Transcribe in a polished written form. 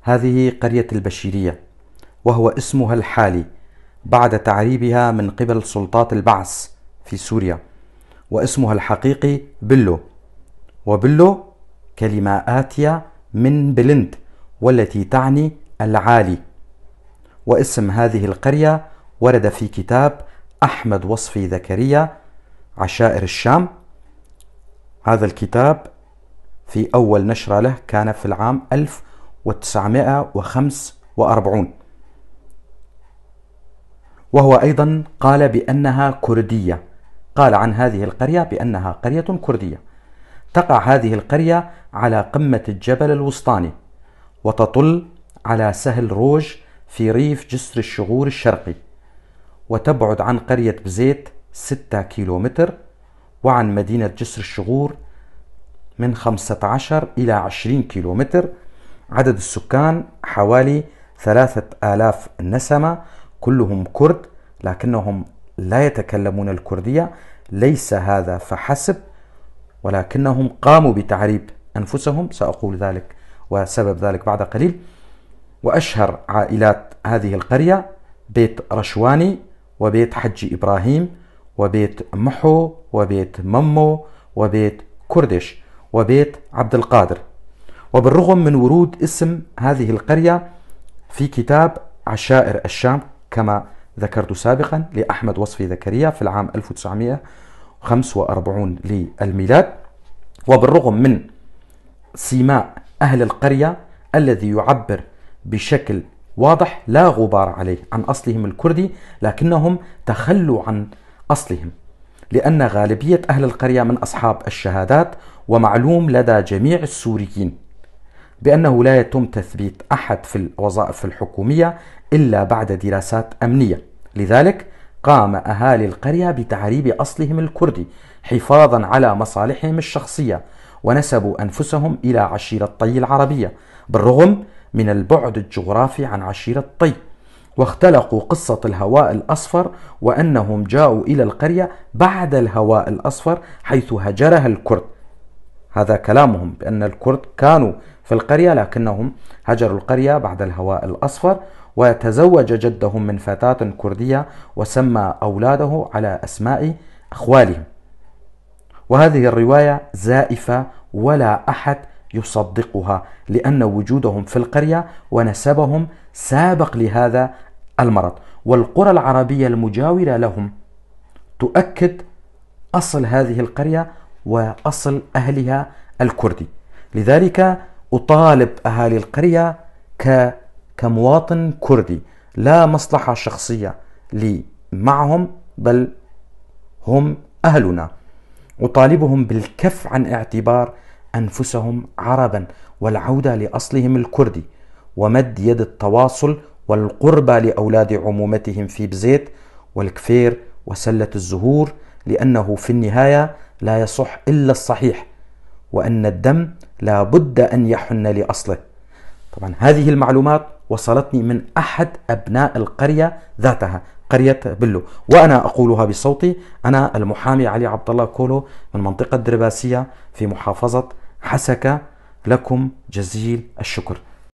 هذه قرية البشيرية، وهو اسمها الحالي بعد تعريبها من قبل سلطات البعث في سوريا، واسمها الحقيقي بلو، وبلو كلمة آتية من بلند والتي تعني العالي. واسم هذه القرية ورد في كتاب أحمد وصفي زكريا عشائر الشام. هذا الكتاب في أول نشرة له كان في العام 1945، وهو أيضا قال بأنها كردية، قال عن هذه القرية بأنها قرية كردية. تقع هذه القرية على قمة الجبل الوسطاني، وتطل على سهل روج في ريف جسر الشغور الشرقي، وتبعد عن قرية بزيت 6 كيلومتر، وعن مدينة جسر الشغور من 15 إلى 20 كيلومتر. عدد السكان حوالي 3000 نسمة، كلهم كرد لكنهم لا يتكلمون الكردية. ليس هذا فحسب، ولكنهم قاموا بتعريب أنفسهم، سأقول ذلك وسبب ذلك بعد قليل. وأشهر عائلات هذه القرية بيت رشواني، وبيت حج إبراهيم، وبيت محو، وبيت ممو، وبيت كردش، وبيت عبد القادر. وبالرغم من ورود اسم هذه القرية في كتاب عشائر الشام كما ذكرت سابقا لأحمد وصفي زكريا في العام 1945 للميلاد، وبالرغم من سيماء أهل القرية الذي يعبر بشكل واضح لا غبار عليه عن أصلهم الكردي، لكنهم تخلوا عن أصلهم، لأن غالبية أهل القرية من أصحاب الشهادات، ومعلوم لدى جميع السوريين بأنه لا يتم تثبيت أحد في الوظائف الحكومية إلا بعد دراسات أمنية. لذلك قام أهالي القرية بتعريب أصلهم الكردي حفاظا على مصالحهم الشخصية، ونسبوا أنفسهم إلى عشيرة طي العربية بالرغم من البعد الجغرافي عن عشيرة طي، واختلقوا قصة الهواء الأصفر، وأنهم جاءوا إلى القرية بعد الهواء الأصفر حيث هجرها الكرد. هذا كلامهم بأن الكرد كانوا في القرية لكنهم هجروا القرية بعد الهواء الأصفر. وتزوج جدهم من فتاة كردية وسمى أولاده على أسماء أخوالهم. وهذه الرواية زائفة ولا أحد يصدقها، لأن وجودهم في القرية ونسبهم سابق لهذا المرض، والقرى العربية المجاورة لهم تؤكد أصل هذه القرية وأصل أهلها الكردي. لذلك أطالب أهالي القرية كمواطن كردي، لا مصلحة شخصية لي معهم، بل هم أهلنا. أطالبهم بالكف عن اعتبار أنفسهم عربا، والعودة لأصلهم الكردي، ومد يد التواصل والقربة لأولاد عمومتهم في بزيت والكفير وسلة الزهور، لأنه في النهاية لا يصح إلا الصحيح، وأن الدم لا بد أن يحن لأصله. طبعا هذه المعلومات وصلتني من أحد أبناء القرية ذاتها، قرية بلو، وأنا أقولها بصوتي. أنا المحامي علي عبد الله كولو من منطقة درباسية في محافظة حسكة. لكم جزيل الشكر.